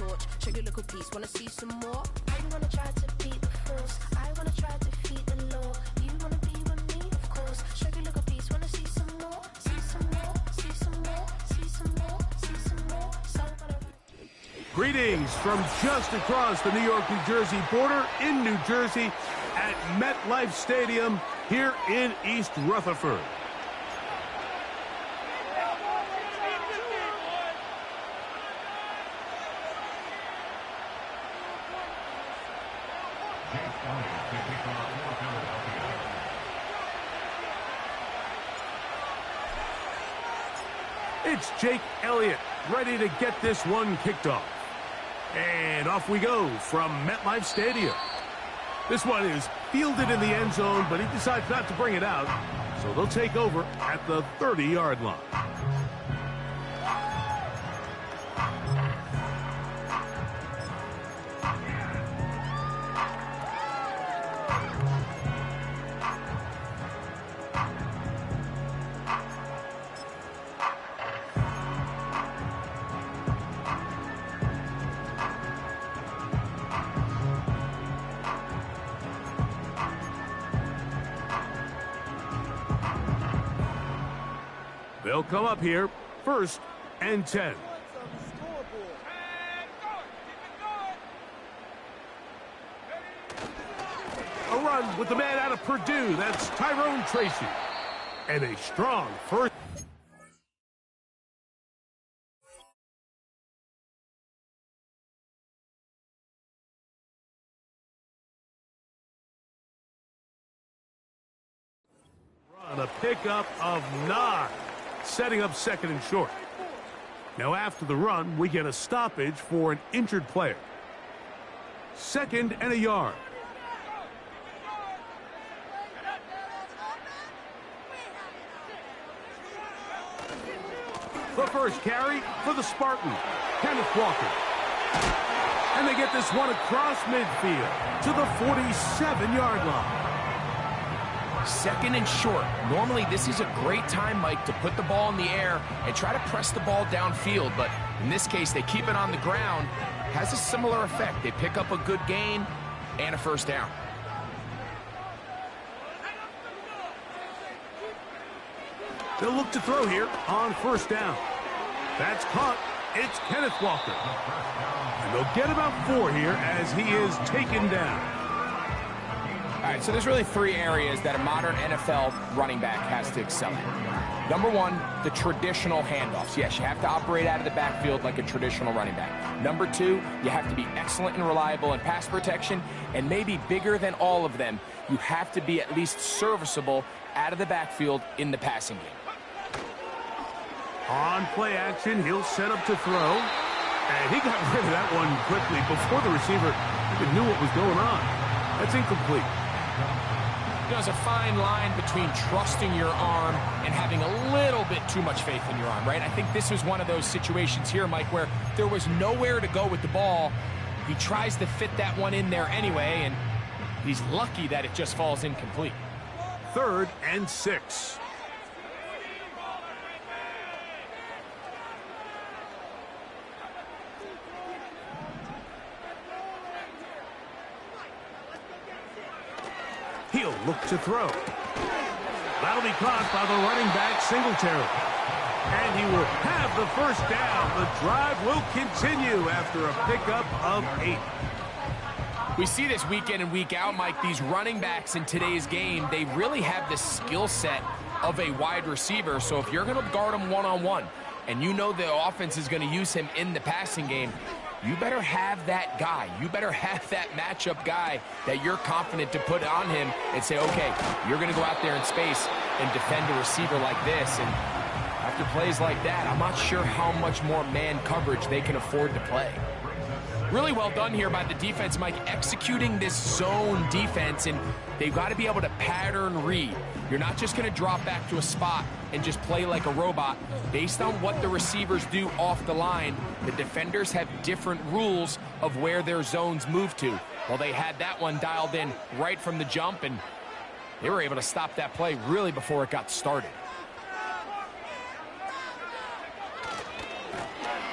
torch. Show your little piece, wanna see some more? I wanna try to beat the force. I wanna try to defeat the law. You wanna be with me, of course. Show your little piece, wanna see some more? See some more, see some more, see some more, see some more. So Greetings from just across the New York-New Jersey border in New Jersey at MetLife Stadium here in East Rutherford. It's Jake Elliott ready to get this one kicked off. And off we go from MetLife Stadium. This one is fielded in the end zone, but he decides not to bring it out. So they'll take over at the 30-yard line. They'll come up here, 1st and 10. A run with the man out of Purdue. That's Tyrone Tracy. And a strong first. Run, a pickup of 9. Setting up 2nd and short. Now after the run, we get a stoppage for an injured player. 2nd and a yard. The first carry for the Spartans, Kenneth Walker. And they get this one across midfield to the 47-yard line. 2nd and short. Normally, this is a great time, Mike, to put the ball in the air and try to press the ball downfield. But in this case, they keep it on the ground. Has a similar effect. They pick up a good gain and a first down. They'll look to throw here on 1st down. That's caught. It's Kenneth Walker. And they'll get about 4 here as he is taken down. All right, so there's really 3 areas that a modern NFL running back has to excel in. Number 1, the traditional handoffs. Yes, you have to operate out of the backfield like a traditional running back. Number 2, you have to be excellent and reliable in pass protection, and maybe bigger than all of them, you have to be at least serviceable out of the backfield in the passing game. On play action, he'll set up to throw, and he got rid of that one quickly before the receiver even knew what was going on. That's incomplete. There's a fine line between trusting your arm and having a little bit too much faith in your arm, right? I think this was one of those situations here, Mike, where there was nowhere to go with the ball. He tries to fit that one in there anyway, and he's lucky that it just falls incomplete. 3rd and 6. He'll look to throw. That'll be caught by the running back, Singletary. And he will have the first down. The drive will continue after a pickup of 8. We see this week in and week out, Mike. These running backs in today's game, they really have the skill set of a wide receiver. So if you're going to guard him one-on-one, and you know the offense is going to use him in the passing game, you better have that guy. You better have that matchup guy that you're confident to put on him and say, okay, you're going to go out there in space and defend a receiver like this. And after plays like that, I'm not sure how much more man coverage they can afford to play. Really well done here by the defense, Mike, executing this zone defense, and they've got to be able to pattern read. You're not just going to drop back to a spot and just play like a robot. Based on what the receivers do off the line, the defenders have different rules of where their zones move to. Well, they had that one dialed in right from the jump, and they were able to stop that play really before it got started.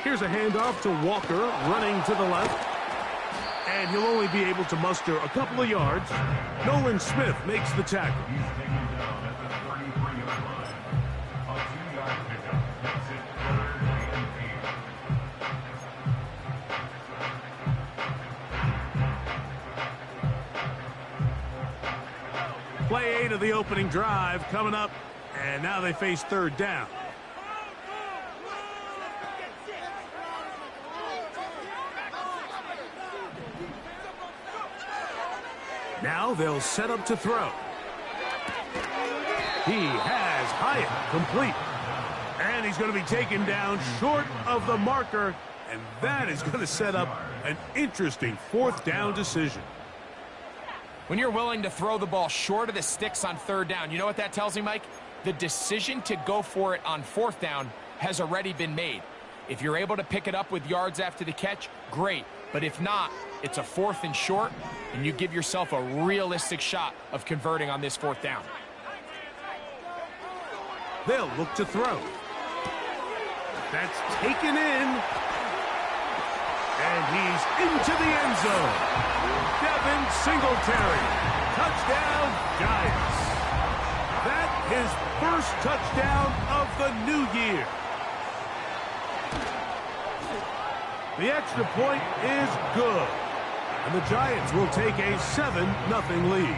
Here's a handoff to Walker, running to the left. And he'll only be able to muster a couple of yards. Nolan Smith makes the tackle. Play 8 of the opening drive coming up, and now they face third down. Now they'll set up to throw. He has Hyatt complete. And he's going to be taken down short of the marker, and that is going to set up an interesting fourth down decision. When you're willing to throw the ball short of the sticks on third down, you know what that tells me, Mike? The decision to go for it on fourth down has already been made. If you're able to pick it up with yards after the catch, great. But if not, it's a 4th and short, and you give yourself a realistic shot of converting on this fourth down. They'll look to throw. That's taken in. And he's into the end zone. Devin Singletary. Touchdown, Giants. That his first touchdown of the new year. The extra point is good. And the Giants will take a 7-0 lead.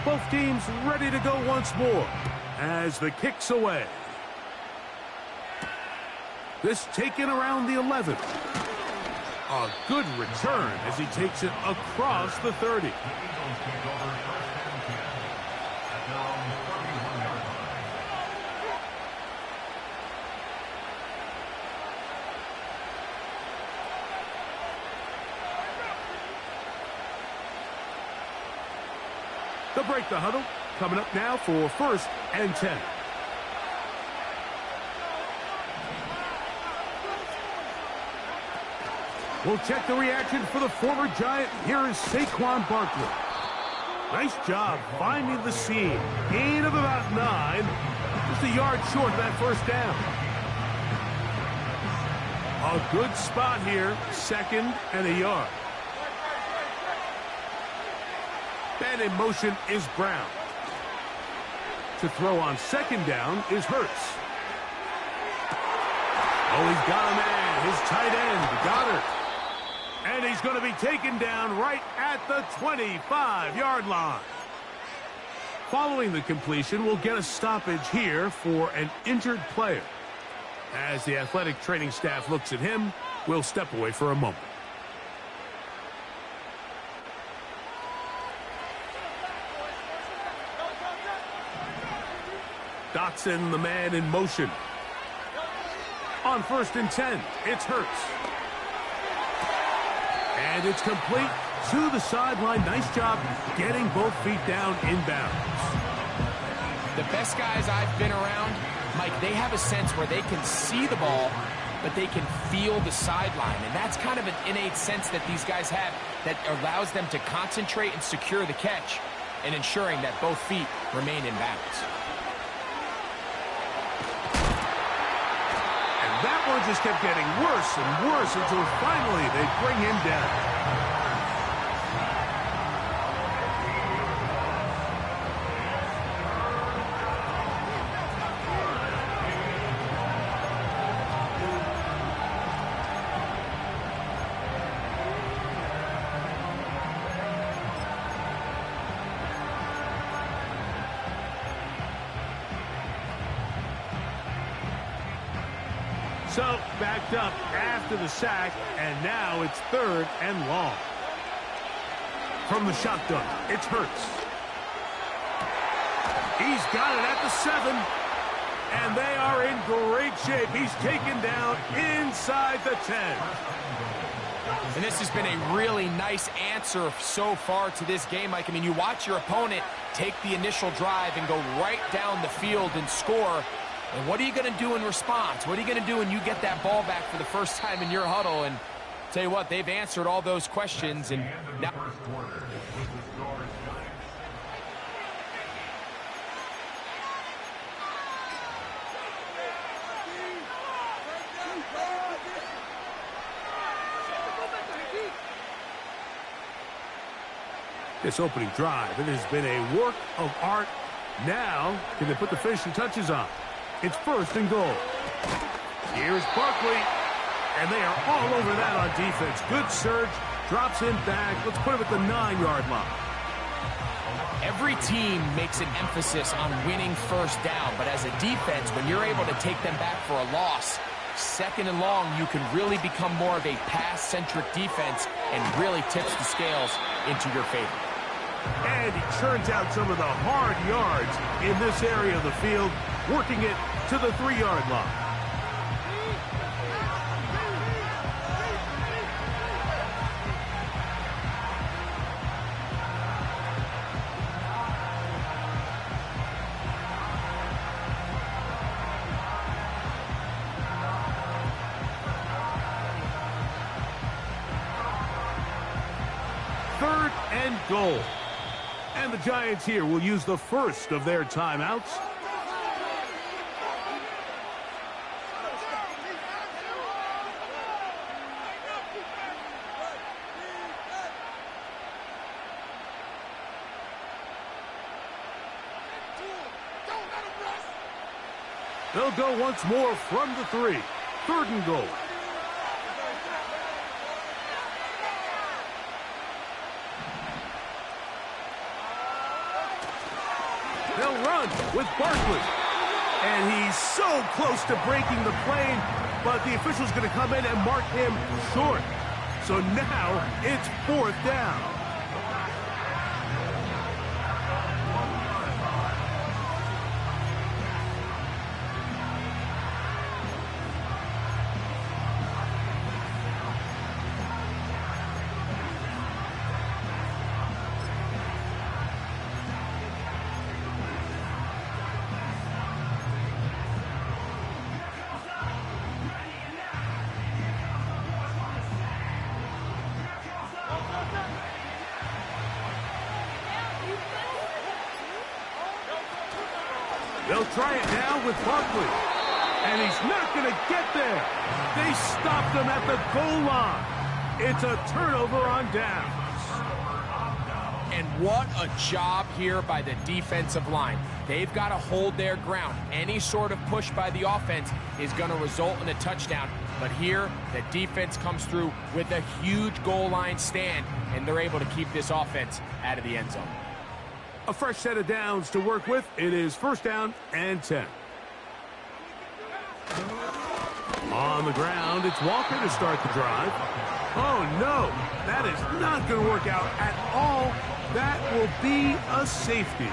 Both teams ready to go once more as the kick's away. This taken around the 11th. A good return as he takes it across the 30. They'll break the huddle. Coming up now for 1st and 10. We'll check the reaction for the former Giant. Here is Saquon Barkley. Nice job finding the seam. Gain of about 9. Just a yard short of that first down. A good spot here. 2nd and a yard. Man in motion is Brown. To throw on 2nd down is Hurts. Oh, he's got a man. His tight end, Goddard. And he's going to be taken down right at the 25-yard line. Following the completion, we'll get a stoppage here for an injured player. As the athletic training staff looks at him, we'll step away for a moment. Dotson, the man in motion. On 1st and 10, it's Hurts. And it's complete to the sideline. Nice job getting both feet down inbounds. The best guys I've been around, Mike, they have a sense where they can see the ball, but they can feel the sideline. And that's kind of an innate sense that these guys have that allows them to concentrate and secure the catch and ensuring that both feet remain in bounds. That one just kept getting worse and worse until finally they bring him down. So, backed up after the sack, and now it's 3rd and long. From the shotgun, it's Hurts. He's got it at the 7, and they are in great shape. He's taken down inside the 10. And this has been a really nice answer so far to this game, Mike. I mean, you watch your opponent take the initial drive and go right down the field and score. And what are you going to do in response? What are you going to do when you get that ball back for the first time in your huddle? And tell you what, they've answered all those questions. And now this opening drive, it has been a work of art. Now, can they put the finishing touches on? It's 1st and goal. Here's Barkley, and they are all over that on defense. Good surge, drops him back. Let's put him at the 9-yard line. every team makes an emphasis on winning first down, but as a defense, when you're able to take them back for a loss, 2nd and long, you can really become more of a pass-centric defense and really tips the scales into your favor. And he churns out some of the hard yards in this area of the field, working it to the 3-yard line. Third and goal. And the Giants here will use the first of their timeouts. They'll go once more from the 3. 3rd and goal. They'll run with Barkley. And he's so close to breaking the plane, but the official's going to come in and mark him short. So now it's 4th down. They'll try it now with Barkley. And he's not going to get there. They stopped him at the goal line. It's a turnover on downs. And what a job here by the defensive line. They've got to hold their ground. Any sort of push by the offense is going to result in a touchdown. But here, the defense comes through with a huge goal line stand, and they're able to keep this offense out of the end zone. A fresh set of downs to work with. It is 1st down and 10. On the ground, it's Walker to start the drive. Oh, no. That is not going to work out at all. That will be a safety.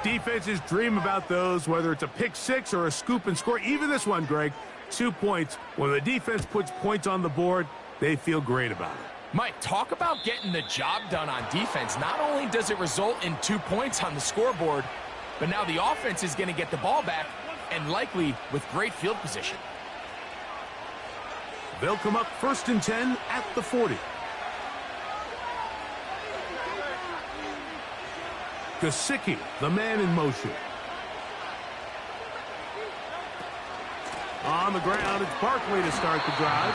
Defenses dream about those, whether it's a pick 6 or a scoop and score. Even this one, Greg, 2 points. When the defense puts points on the board, they feel great about it. Mike, talk about getting the job done on defense. Not only does it result in 2 points on the scoreboard, but now the offense is going to get the ball back, and likely with great field position. They'll come up 1st and 10 at the 40. Gesicki, the man in motion. On the ground, it's Barkley to start the drive.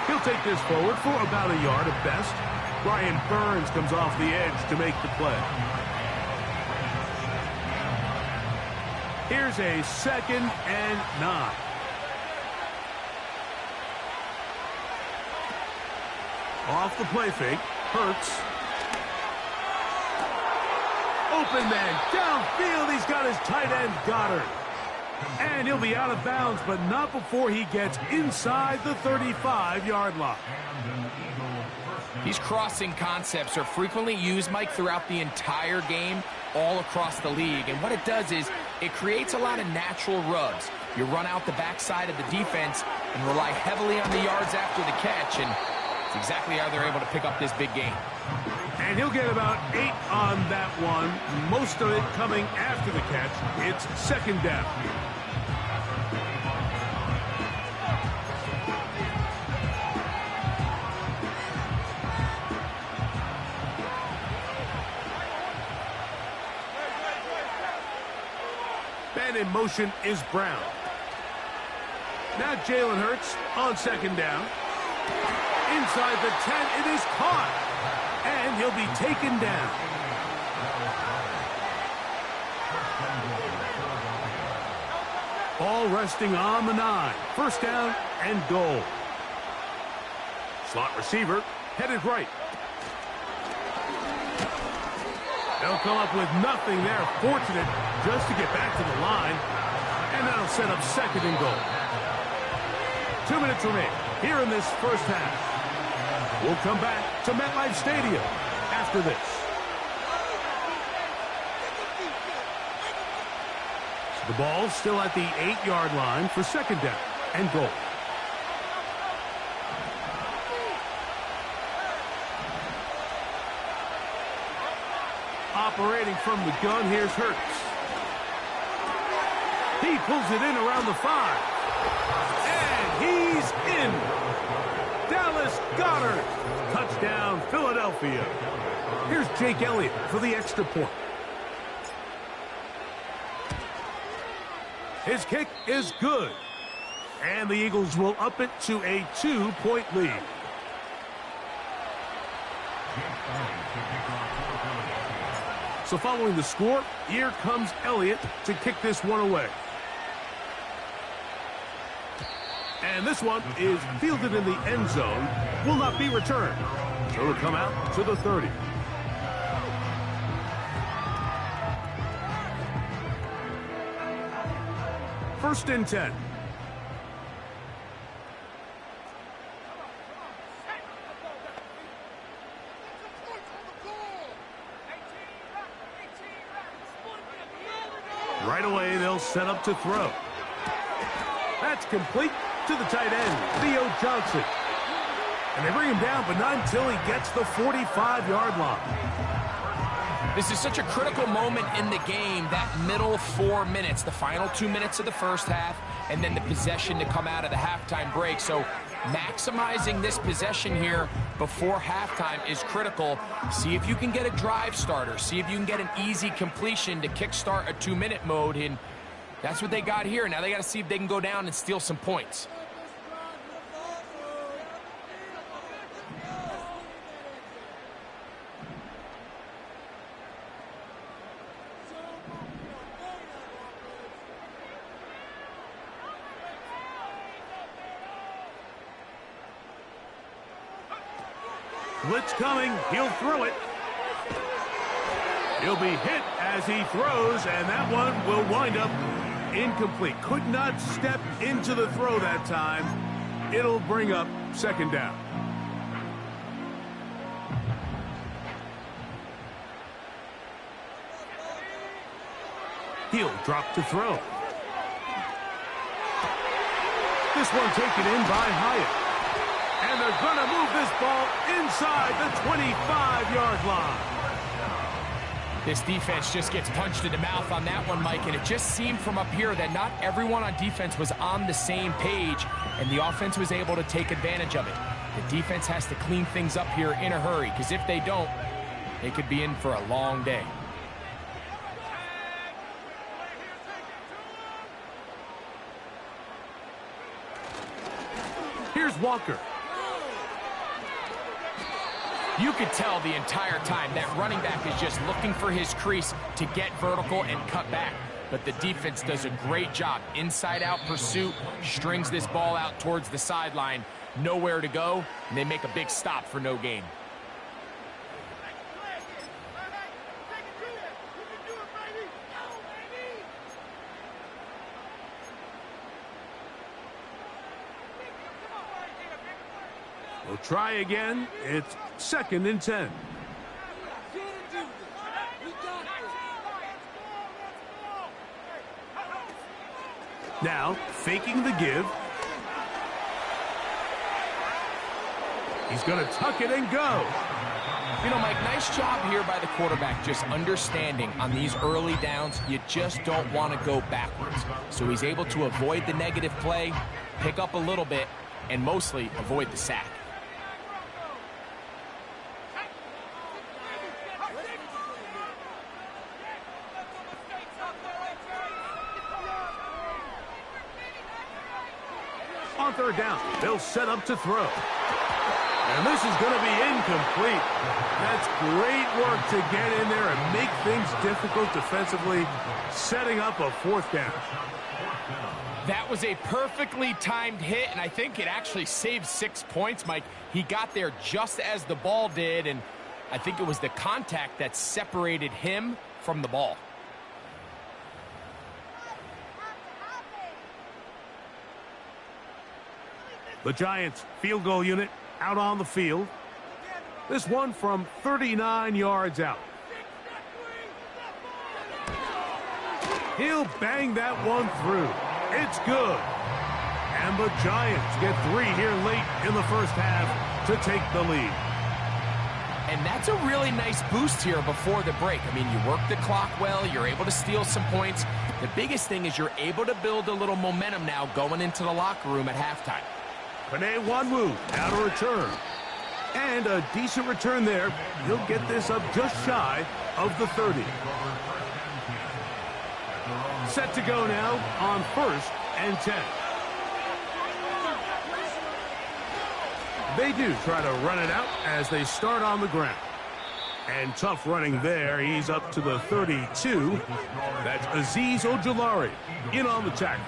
He'll take this forward for about a yard at best. Brian Burns comes off the edge to make the play. Here's a 2nd and 9. Off the play fake, Hurts. Open man, downfield, he's got his tight end, Goddard. And he'll be out of bounds, but not before he gets inside the 35-yard line. These crossing concepts are frequently used, Mike, throughout the entire game, all across the league. And what it does is it creates a lot of natural rubs. You run out the backside of the defense and rely heavily on the yards after the catch, and it's exactly how they're able to pick up this big game. And he'll get about 8 on that one, most of it coming after the catch. It's 2nd down. in motion is Brown. Now Jalen Hurts on second down. Inside the 10, it is caught. And he'll be taken down. Ball resting on the 9. First down and goal. Slot receiver headed right. They'll come up with nothing there. Fortunate just to get back to the line. And that'll set up second and goal. 2 minutes remain here in this first half. We'll come back to MetLife Stadium after this. The ball's still at the 8-yard line for second down and goal. Operating from the gun, here's Hurts. He pulls it in around the 5. And he's in. Dallas Goedert. Touchdown, Philadelphia. Here's Jake Elliott for the extra point. His kick is good. And the Eagles will up it to a 2-point lead. So following the score, here comes Elliott to kick this one away. And this one is fielded in the end zone, will not be returned. So it'll come out to the 30. First and 10. Right away, they'll set up to throw. That's complete to the tight end, Theo Johnson. And they bring him down, but not until he gets the 45-yard line. This is such a critical moment in the game, that middle 4 minutes, the final 2 minutes of the first half, and then the possession to come out of the halftime break. So maximizing this possession here before halftime is critical. See if you can get a drive starter. See if you can get an easy completion to kickstart a 2-minute mode, and that's what they got here. Now they got to see if they can go down and steal some points. Blitz coming. He'll throw it. He'll be hit as he throws, and that one will wind up incomplete. Could not step into the throw that time. It'll bring up second down. He'll drop to throw. This one taken in by Hyatt. And they're going to move this ball inside the 25-yard line. This defense just gets punched in the mouth on that one, Mike, and it just seemed from up here that not everyone on defense was on the same page, and the offense was able to take advantage of it. The defense has to clean things up here in a hurry, because if they don't, they could be in for a long day. Here's Walker. You could tell the entire time that running back is just looking for his crease to get vertical and cut back. But the defense does a great job. Inside-out pursuit, strings this ball out towards the sideline. Nowhere to go, and they make a big stop for no gain. We'll try again. It's second and 10. Now, faking the give. He's going to tuck it and go. You know, Mike, nice job here by the quarterback, just understanding on these early downs, you just don't want to go backwards. So he's able to avoid the negative play, pick up a little bit, and mostly avoid the sack. on third down. They'll set up to throw. And this is going to be incomplete. That's great work to get in there and make things difficult defensively, setting up a fourth down. That was a perfectly timed hit, and I think it actually saved 6 points, Mike. He got there just as the ball did, and I think it was the contact that separated him from the ball. The Giants field goal unit out on the field. This one from 39 yards out. He'll bang that one through. It's good. And the Giants get 3 here late in the first half to take the lead. And that's a really nice boost here before the break. I mean, you work the clock well. You're able to steal some points. The biggest thing is you're able to build a little momentum now going into the locker room at halftime. Panay Wanwu out of return. And a decent return there. He'll get this up just shy of the 30. Set to go now on 1st and 10. They do try to run it out as they start on the ground. And tough running there. He's up to the 32. That's Azeez Ojulari in on the tackle.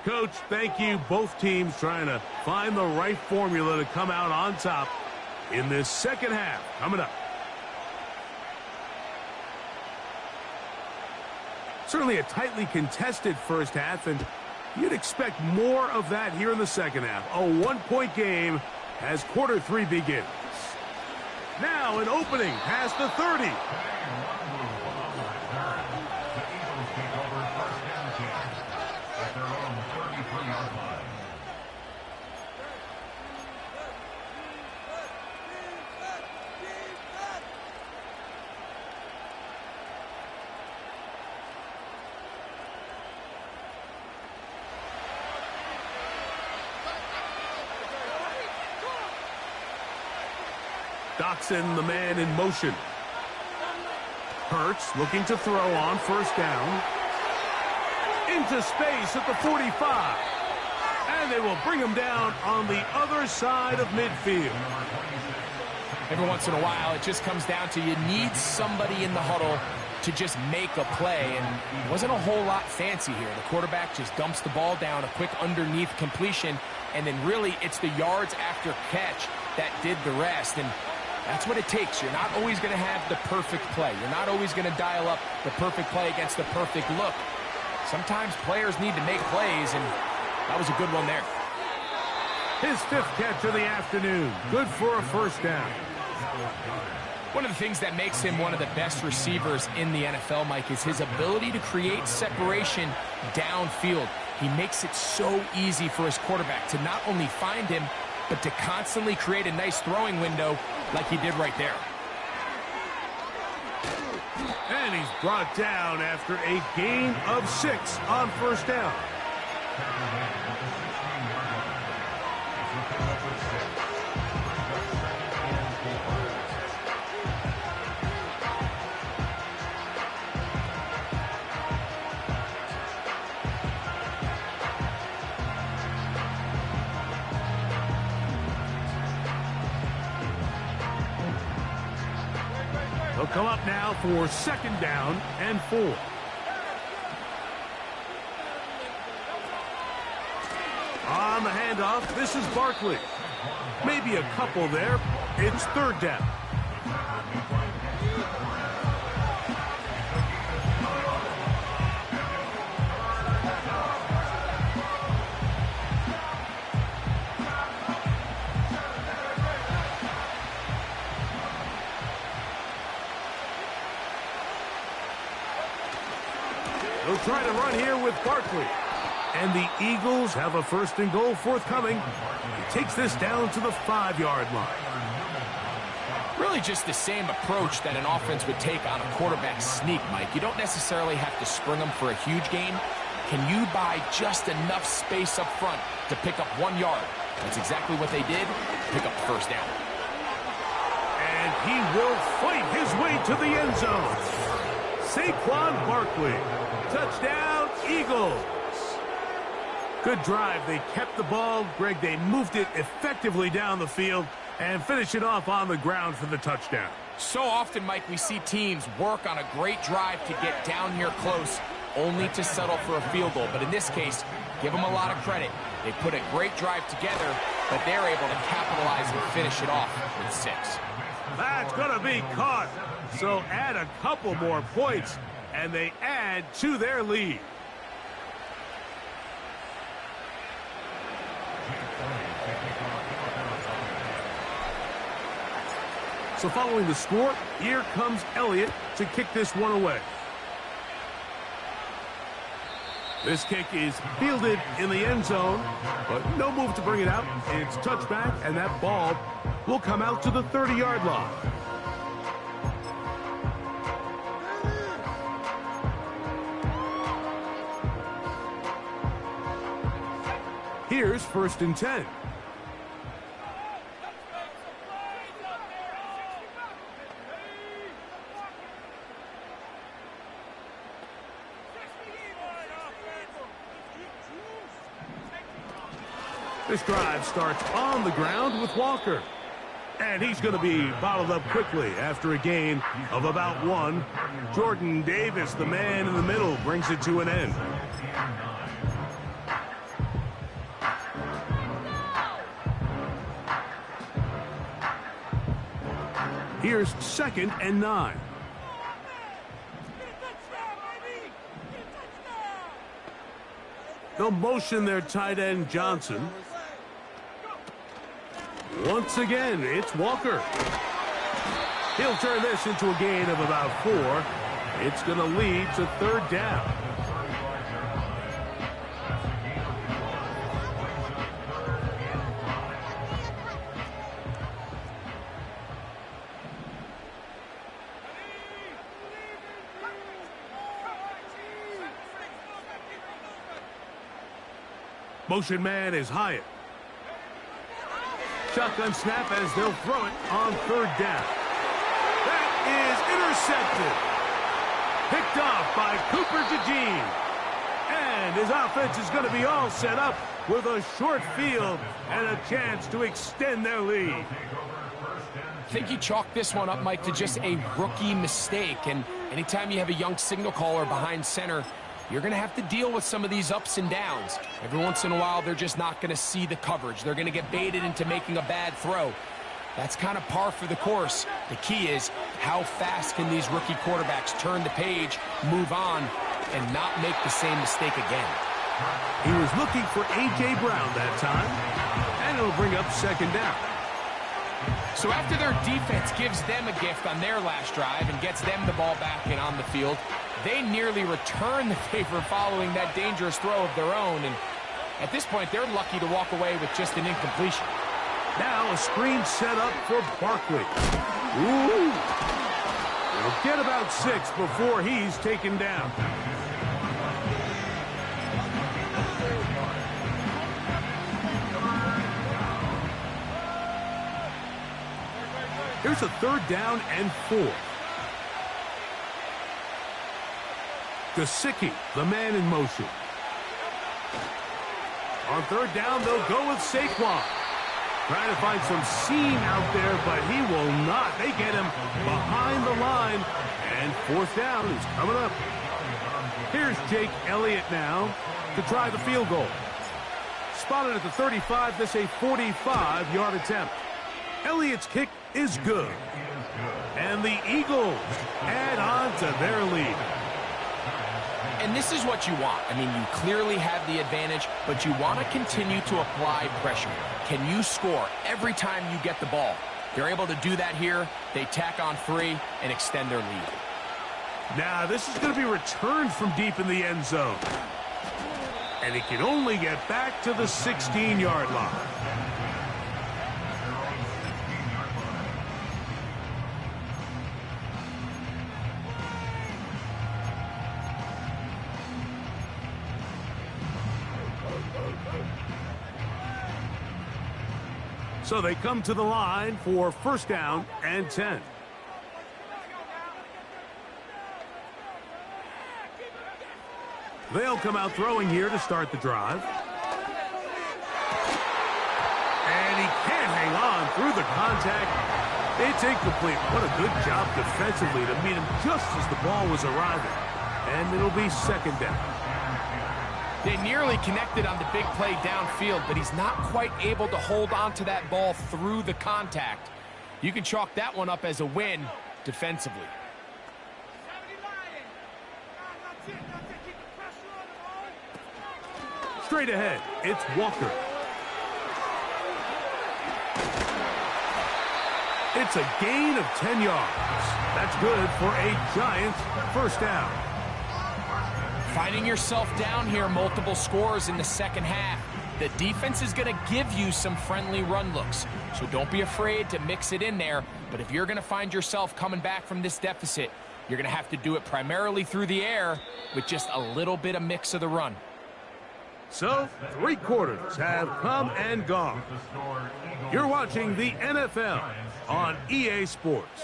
Coach, thank you. Both teams trying to find the right formula to come out on top in this second half. Coming up. Certainly a tightly contested first half, and you'd expect more of that here in the second half. A one-point game as quarter 3 begins. Now an opening past the 30. Doxson, the man in motion. Hurts looking to throw on 1st down. Into space at the 45. And they will bring him down on the other side of midfield. Every once in a while, it just comes down to you need somebody in the huddle to just make a play, and it wasn't a whole lot fancy here. The quarterback just dumps the ball down, a quick underneath completion, and then really it's the yards after catch that did the rest, and that's what it takes. You're not always going to have the perfect play. You're not always going to dial up the perfect play against the perfect look. Sometimes players need to make plays, and that was a good one there. His 5th catch of the afternoon. Good for a 1st down. One of the things that makes him one of the best receivers in the NFL, Mike, is his ability to create separation downfield. He makes it so easy for his quarterback to not only find him, but to constantly create a nice throwing window like he did right there. And he's brought down after a gain of 6 on 1st down. They'll come up now for 2nd down and 4. On the handoff, this is Barkley. Maybe a couple there. It's 3rd down. They'll try to run here with Barkley. And the Eagles have a 1st and goal forthcoming. He takes this down to the 5-yard line. Really just the same approach that an offense would take on a quarterback sneak, Mike. You don't necessarily have to spring them for a huge gain. Can you buy just enough space up front to pick up 1 yard? That's exactly what they did. Pick up the 1st down. And he will fight his way to the end zone. Saquon Barkley. Touchdown, Eagles. Good drive. They kept the ball. Greg, they moved it effectively down the field and finished it off on the ground for the touchdown. So often, Mike, we see teams work on a great drive to get down here close, only to settle for a field goal. But in this case, give them a lot of credit. They put a great drive together, but they're able to capitalize and finish it off with 6. That's going to be caught. So add a couple more points, and they add to their lead. So following the score, here comes Elliott to kick this one away. This kick is fielded in the end zone, but no move to bring it out. It's touchback, and that ball will come out to the 30-yard line. Here's 1st and 10. This drive starts on the ground with Walker. And he's going to be bottled up quickly after a gain of about 1. Jordan Davis, the man in the middle, brings it to an end. Here's 2nd and 9. They'll motion their tight end Johnson. Once again, it's Walker. He'll turn this into a gain of about 4. It's going to lead to 3rd down. Motion man is Hyatt. Shotgun snap as they'll throw it on 3rd down. That is intercepted. Picked off by Cooper DeJean. And his offense is going to be all set up with a short field and a chance to extend their lead. I think you chalk this one up, Mike, to just a rookie mistake. And anytime you have a young signal caller behind center, you're going to have to deal with some of these ups and downs. Every once in a while, they're just not going to see the coverage. They're going to get baited into making a bad throw. That's kind of par for the course. The key is how fast can these rookie quarterbacks turn the page, move on, and not make the same mistake again. He was looking for A.J. Brown that time, and it'll bring up 2nd down. So after their defense gives them a gift on their last drive and gets them the ball back and on the field, they nearly return the favor following that dangerous throw of their own. And at this point, they're lucky to walk away with just an incompletion. Now a screen set up for Barkley. Ooh. He'll get about 6 before he's taken down. Here's a 3rd down and 4. Gesicki, the man in motion. On 3rd down, they'll go with Saquon. Trying to find some seam out there, but he will not. They get him behind the line, and 4th down is coming up. Here's Jake Elliott now to try the field goal. Spotted at the 35, this a 45-yard attempt. Elliott's kick is good. And the Eagles add on to their lead. And this is what you want. I mean, you clearly have the advantage, but you want to continue to apply pressure. Can you score every time you get the ball? They're able to do that here. They tack on 3 and extend their lead. Now, this is going to be returned from deep in the end zone. And he can only get back to the 16-yard line. So they come to the line for first down and 10. They'll come out throwing here to start the drive. And he can't hang on through the contact. It's incomplete. What a good job defensively to meet him just as the ball was arriving. And it'll be second down. They nearly connected on the big play downfield, but he's not quite able to hold on to that ball through the contact. You can chalk that one up as a win defensively. Straight ahead, it's Walker. It's a gain of 10 yards. That's good for a Giants first down. Finding yourself down here, multiple scores in the second half. The defense is going to give you some friendly run looks, so don't be afraid to mix it in there. But if you're going to find yourself coming back from this deficit, you're going to have to do it primarily through the air with just a little bit of mix of the run. So, 3 quarters have come and gone. You're watching the NFL on EA Sports.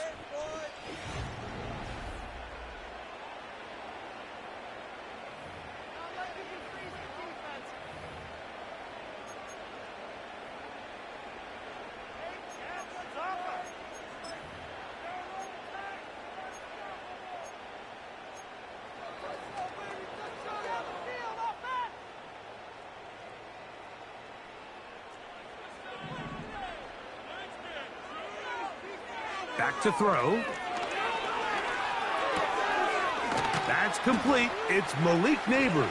Back to throw. That's complete. It's Malik Neighbors.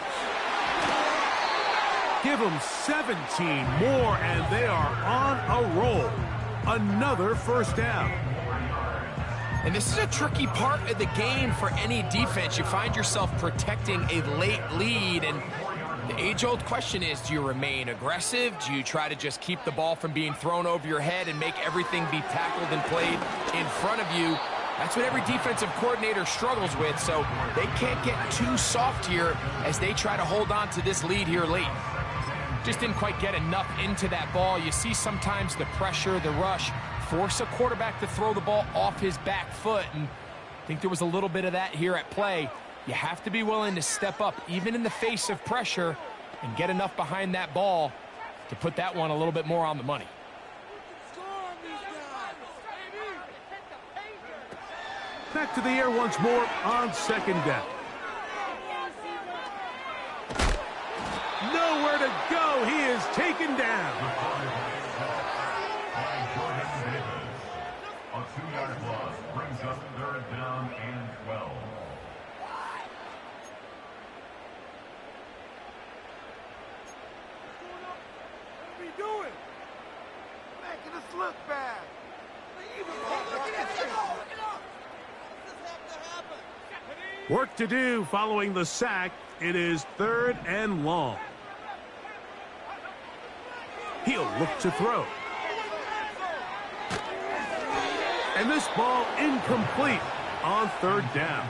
Give them 17 more, and they are on a roll. Another first down. And this is a tricky part of the game for any defense. You find yourself protecting a late lead, and the age-old question is, do you remain aggressive? Do you try to just keep the ball from being thrown over your head and make everything be tackled and played in front of you? That's what every defensive coordinator struggles with, so they can't get too soft here as they try to hold on to this lead here late. Just didn't quite get enough into that ball. You see sometimes the pressure, the rush, force a quarterback to throw the ball off his back foot, and I think there was a little bit of that here at play. You have to be willing to step up, even in the face of pressure, and get enough behind that ball to put that one a little bit more on the money. Back to the air once more on second down. Nowhere to go. He is taken down. A 2-yard loss brings up third down and 12. Look bad. Work to do following the sack. It is third and long. He'll look to throw. And this ball incomplete on third down.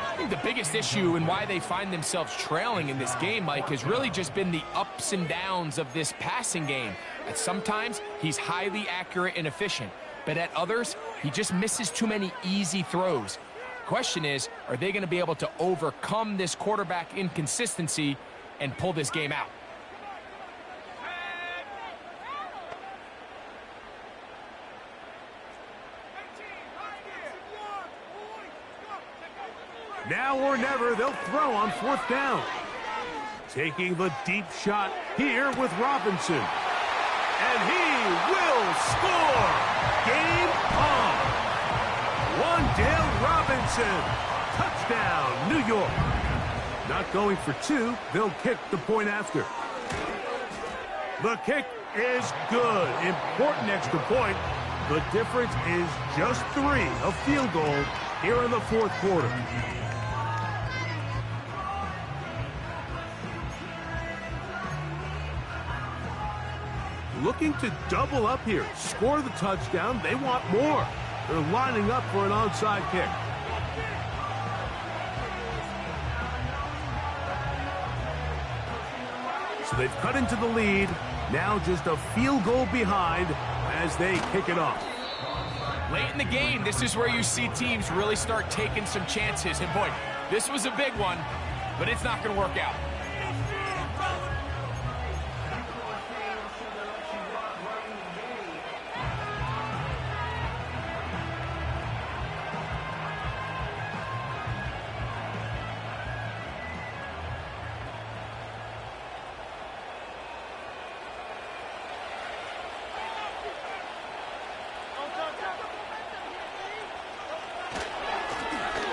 I think the biggest issue and why they find themselves trailing in this game, Mike, has really just been the ups and downs of this passing game. At sometimes, he's highly accurate and efficient, but at others, he just misses too many easy throws. Question is, are they going to be able to overcome this quarterback inconsistency and pull this game out? Now or never, they'll throw on fourth down. Taking the deep shot here with Robinson. And he will score! Game on! Wan'Dale Robinson. Touchdown, New York. Not going for two, they'll kick the point after. The kick is good. Important extra point. The difference is just 3, a field goal here in the fourth quarter. Looking to double up here, score the touchdown. They want more. They're lining up for an onside kick. So they've cut into the lead Now just a field goal behind as they kick it off. Late in the game, this is where you see teams really start taking some chances. And boy, this was a big one, but it's not going to work out.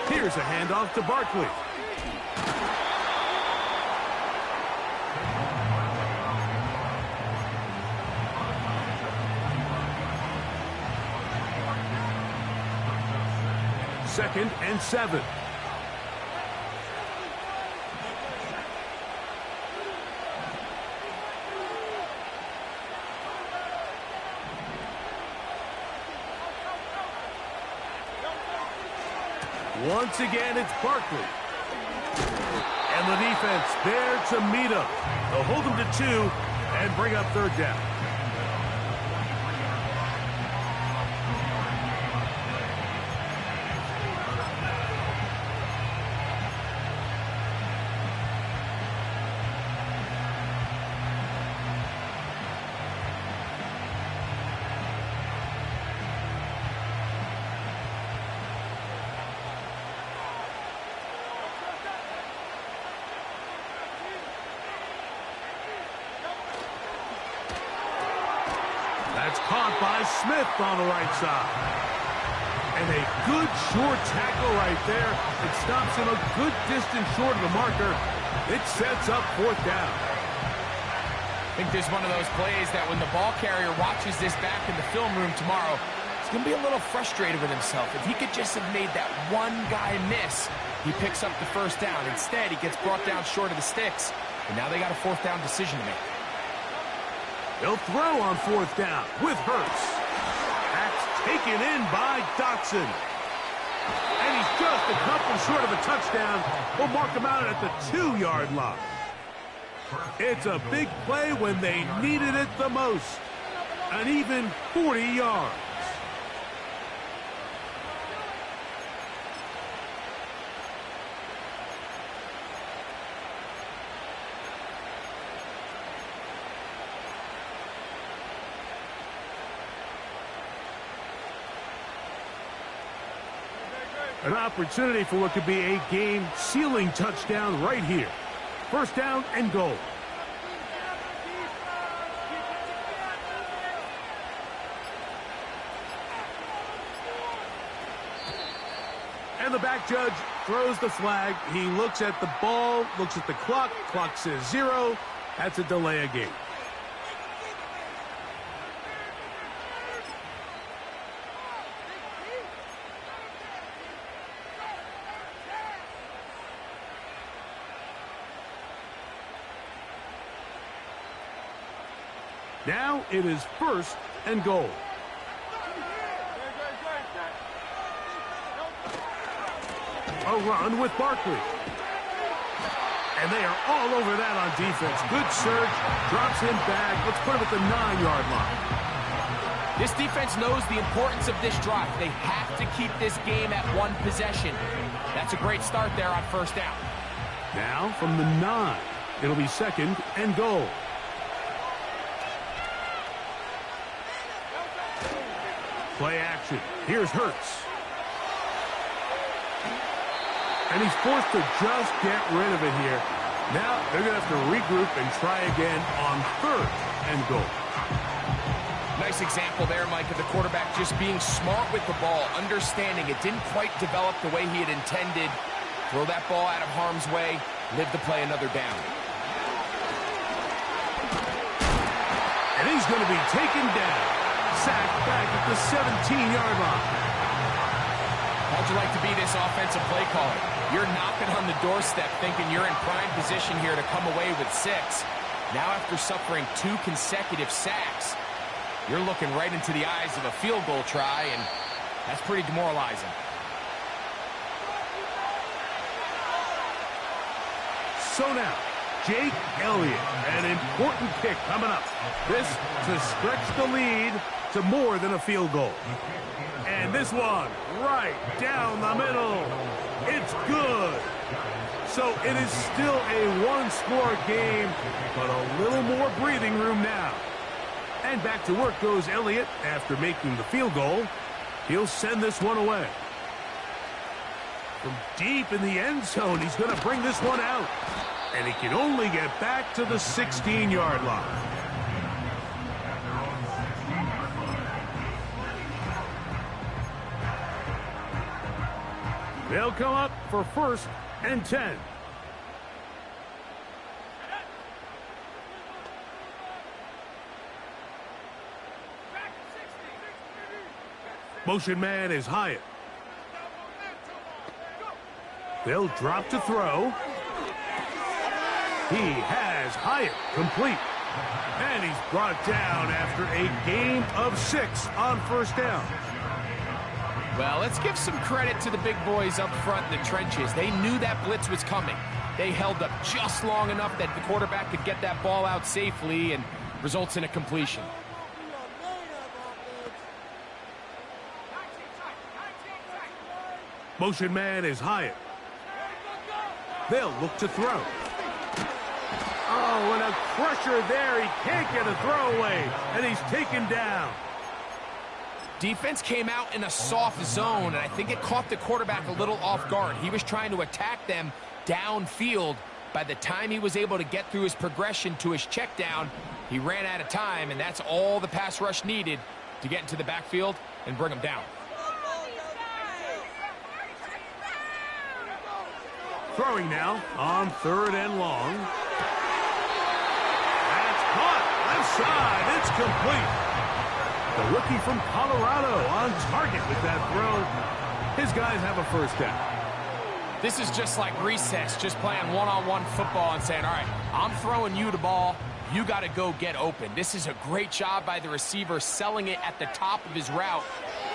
Here's a handoff to Barkley. Second and 7. Once again, it's Barkley. And the defense there to meet him. They'll hold him to 2 and bring up third down. That's caught by Smith on the right side. And a good short tackle right there. It stops him a good distance short of the marker. It sets up fourth down. I think there's one of those plays that when the ball carrier watches this back in the film room tomorrow, he's going to be a little frustrated with himself. If he could just have made that one guy miss, he picks up the first down. Instead, he gets brought down short of the sticks. And now they got a fourth down decision to make. He'll throw on fourth down with Hurts. That's taken in by Dotson. And he's just a couple short of a touchdown. We'll mark him out at the 2-yard line. It's a big play when they needed it the most. An even 40 yards. An opportunity for what could be a game-sealing touchdown right here. First down and goal. And the back judge throws the flag. He looks at the ball, looks at the clock. Clock says 0. That's a delay of game. Now it is first and goal. A run with Barkley. And they are all over that on defense. Good search, drops him back. Let's put him at the 9-yard line. This defense knows the importance of this drive. They have to keep this game at one possession. That's a great start there on first down. Now from the 9, it'll be second and goal. Play action. Here's Hurts. And he's forced to just get rid of it here. Now they're going to have to regroup and try again on third and goal. Nice example there, Mike, of the quarterback just being smart with the ball, understanding it didn't quite develop the way he had intended. Throw that ball out of harm's way, live to play another down. And he's going to be taken down. Sacked back at the 17-yard line. How'd you like to be this offensive play caller? You're knocking on the doorstep thinking you're in prime position here to come away with 6. Now after suffering 2 consecutive sacks, you're looking right into the eyes of a field goal try, and that's pretty demoralizing. So now, Jake Elliott. An important kick coming up. This to stretch the lead to more than a field goal. And this one right down the middle. It's good. So it is still a one-score game, but a little more breathing room now. And back to work goes Elliott after making the field goal. He'll send this one away. From deep in the end zone, he's going to bring this one out. And he can only get back to the 16-yard line. They'll come up for 1st and 10. Motion man is Hyatt. They'll drop to throw. He has Hyatt complete. And he's brought down after a gain of 6 on 1st down. Well, let's give some credit to the big boys up front in the trenches. They knew that blitz was coming. They held up just long enough that the quarterback could get that ball out safely and results in a completion. Motion man is Hyatt. They'll look to throw. Oh, and a crusher there. He can't get a throwaway, and he's taken down. Defense came out in a soft zone, and I think it caught the quarterback a little off guard. He was trying to attack them downfield. By the time he was able to get through his progression to his check down, he ran out of time, and that's all the pass rush needed to get into the backfield and bring him down. Throwing now on 3rd and long. That's caught. Left side. It's complete. The rookie from Colorado on target with that throw. His guys have a 1st down. This is just like recess, just playing one-on-one football and saying, all right, I'm throwing you the ball. You got to go get open. This is a great job by the receiver selling it at the top of his route.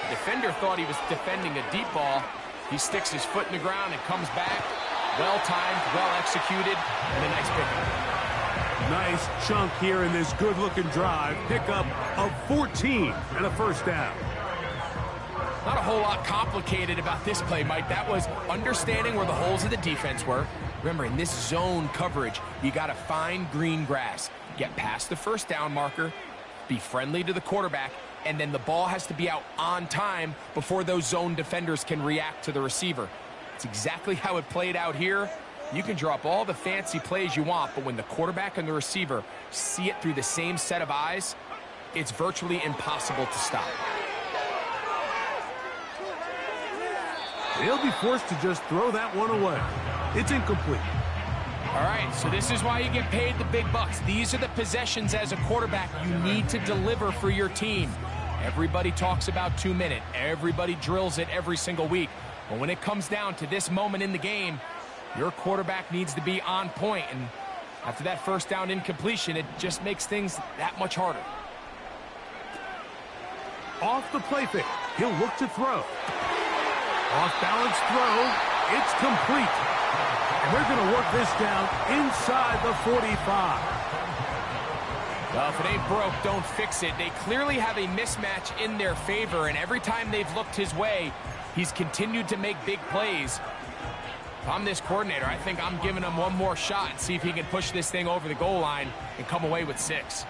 The defender thought he was defending a deep ball. He sticks his foot in the ground and comes back. Well-timed, well-executed, and a nice pickup. Nice chunk here in this good-looking drive. Pickup of 14 and a 1st down. Not a whole lot complicated about this play, Mike. That was understanding where the holes of the defense were. Remember, in this zone coverage, you got to find green grass. Get past the 1st down marker, be friendly to the quarterback, and then the ball has to be out on time before those zone defenders can react to the receiver. It's exactly how it played out here. You can draw up all the fancy plays you want, but when the quarterback and the receiver see it through the same set of eyes, it's virtually impossible to stop. They'll be forced to just throw that one away. It's incomplete. All right, so this is why you get paid the big bucks. These are the possessions as a quarterback you need to deliver for your team. Everybody talks about 2-minute. Everybody drills it every single week. But when it comes down to this moment in the game, your quarterback needs to be on point. And after that 1st down incompletion, it just makes things that much harder. Off the play fake. He'll look to throw. Off-balance throw. It's complete. And they're going to work this down inside the 45. Well, if it ain't broke, don't fix it. They clearly have a mismatch in their favor, and every time they've looked his way, he's continued to make big plays. If I'm this coordinator, I think I'm giving him one more shot and see if he can push this thing over the goal line and come away with 6.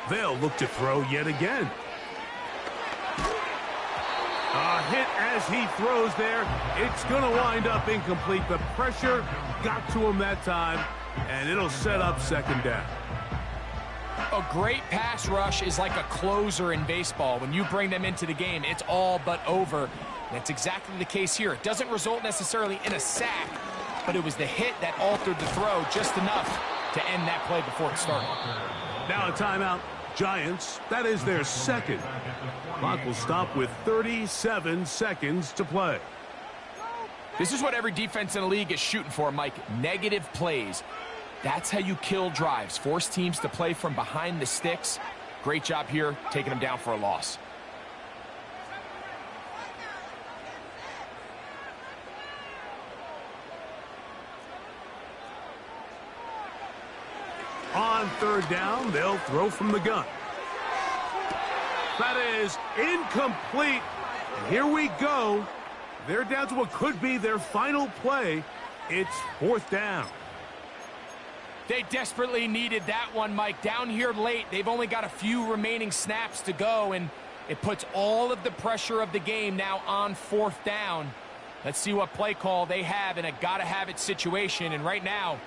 They'll look to throw yet again. A hit as he throws there. It's going to wind up incomplete. The pressure got to him that time, and it'll set up 2nd down. A great pass rush is like a closer in baseball. When you bring them into the game, it's all but over. And that's exactly the case here. It doesn't result necessarily in a sack, but it was the hit that altered the throw just enough to end that play before it started. Now a timeout. Giants, that is their 2nd. Clock will stop with 37 seconds to play. This is what every defense in the league is shooting for, Mike. Negative plays. That's how you kill drives. Force teams to play from behind the sticks. Great job here, taking him down for a loss. On third down, they'll throw from the gun. That is incomplete. And here we go. They're down to what could be their final play. It's fourth down. They desperately needed that one, Mike. Down here late, they've only got a few remaining snaps to go, and it puts all of the pressure of the game now on fourth down. Let's see what play call they have in a gotta-have-it situation. And right now,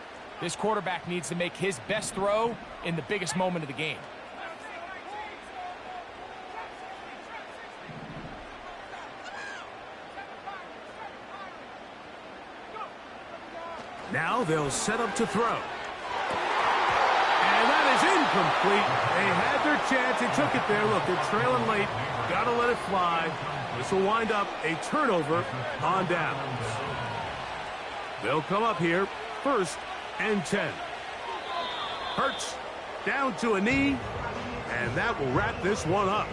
this quarterback needs to make his best throw in the biggest moment of the game. Now they'll set up to throw. And that is incomplete. They had their chance. They took it there. Look, they're trailing late. Got to let it fly. This will wind up a turnover on downs. They'll come up here, 1st and 10. Hurts down to a knee, and that will wrap this one up.